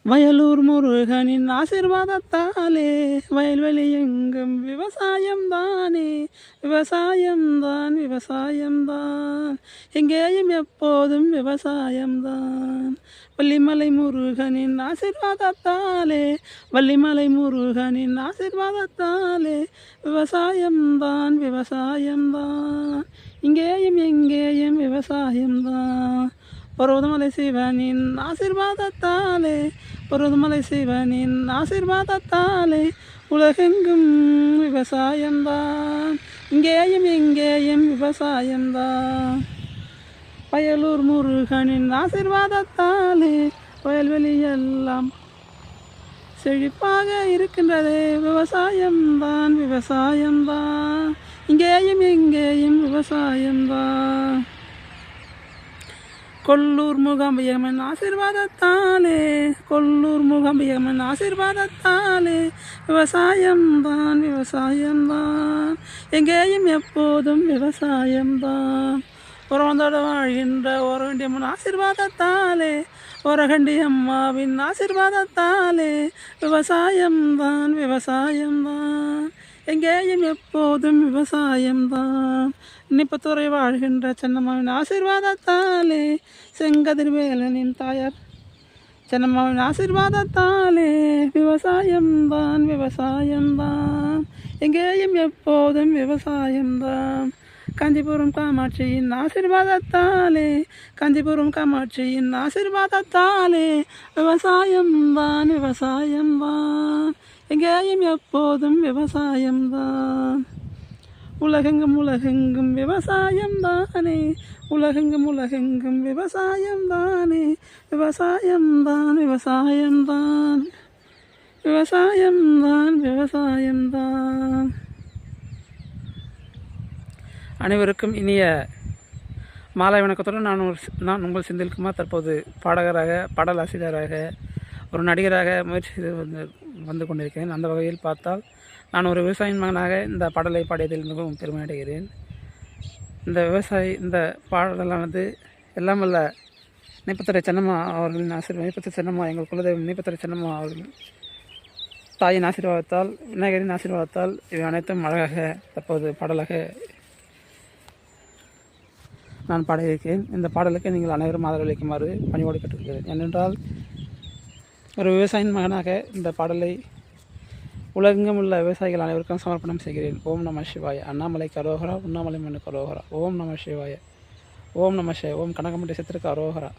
வயலூர் முருகனின் ஆசீர்வாதத்தாலே வயல்வெளி எங்கும் விவசாயம்தானே, விவசாயம்தான் விவசாயம்தான், எங்கேயும் எப்போதும் விவசாயம்தான். வள்ளிமலை முருகனின் ஆசீர்வாதத்தாலே, வள்ளிமலை முருகனின் ஆசீர்வாதத்தாலே விவசாயம்தான் விவசாயம்தான், இங்கேயும் எங்கேயும் விவசாயம்தான். பருவதமலை சிவனின் ஆசீர்வாதத்தாலே, பருவதமலை சிவனின் ஆசீர்வாதத்தாலே உலகெங்கும் விவசாயம்தான், இங்கேயும் எங்கேயும் விவசாயம்தான். வயலூர் முருகனின் ஆசீர்வாதத்தாலே வயல்வெளி எல்லாம் செழிப்பாக இருக்கின்றதே, விவசாயம்தான் விவசாயம்தான், இங்கேயும் எங்கேயும் விவசாயம்தான். கொல்லூர் மூகாம்பிகம்மன் ஆசீர்வாதத்தாலே, கொல்லூர் மூகாம்பிகம்மன் ஆசீர்வாதத்தாலே விவசாயம்தான் விவசாயம்தான், எங்கேயும் எப்போதும் விவசாயம்தான். உறவந்தோடு வாழ்கின்ற ஓரகண்டியம்மன் ஆசீர்வாதத்தாலே, ஓரகண்டி அம்மாவின் ஆசீர்வாதத்தாலே விவசாயம்தான் விவசாயம்தான், எங்கேயும் எப்போதும் விவசாயம்தான். நிப்பத்துறை வாழ்கின்ற சென்னம்மாவின் ஆசீர்வாதத்தாலே, செங்கதிர்வேலனின் தாயார் சென்னம்மாவின் ஆசீர்வாதத்தாலே விவசாயம்தான் விவசாயம்தான், எங்கேயும் எப்போதும் விவசாயம்தான். காஞ்சிபுரம் காமாட்சியின் ஆசீர்வாதத்தாலே, காஞ்சிபுரம் காமாட்சியின் ஆசீர்வாதத்தாலே விவசாயம்தான் விவசாயம்தான், எங்கேயும் எப்போதும் விவசாயம்தான். உலகெங்கும் உலகெங்கும் விவசாயம்தானே, உலகெங்கும் உலகெங்கும் விவசாயம்தானே, விவசாயம்தான் விவசாயம்தான், விவசாயம்தான் விவசாயம்தான். அனைவருக்கும் இனிய மாலை வணக்கத்துடன் நான் உங்கள் செந்தில்குமார். தற்போது பாடகராக, பாடலாசிரியராக, ஒரு நடிகராக முயற்சி செய்து வந்து கொண்டிருக்கிறேன். அந்த வகையில் பார்த்தால் நான் ஒரு விவசாயின் மகனாக இந்த பாடலை பாடியதில் மிகவும் பெருமை அடைகிறேன். இந்த பாடலானது எல்லாம் வல்ல நீப்பத்துறை சென்னம்மா அவர்களின் நீப்பத்துறை சென்னம்மா, எங்கள் குலதெய்வம் நீப்பத்துறை சென்னம்மா அவர்களின் தாயின் ஆசீர்வாதத்தால், விநாயகரின் ஆசீர்வாதத்தால் இவை அனைத்தும் அழகாக தற்போது பாடலாக நான் பாடியிருக்கிறேன். இந்த பாடலுக்கு நீங்கள் அனைவரும் ஆதரவளிக்குமாறு பணியோடு கேட்டுக்கொள்கிறேன். ஏனென்றால் ஒரு விவசாயின் மகனாக இந்த பாடலை உலகெங்கும் உள்ள விவசாயிகள் அனைவருக்கும் சமர்ப்பணம் செய்கிறேன். ஓம் நம சிவாய. அண்ணாமலை கரோகரா, உண்ணாமலை மண்ணு கரோகரா. ஓம் நம சிவாய. ஓம் நம சிவாய. ஓம் கனகமட்டி சித்திரக்கு அரோகரா.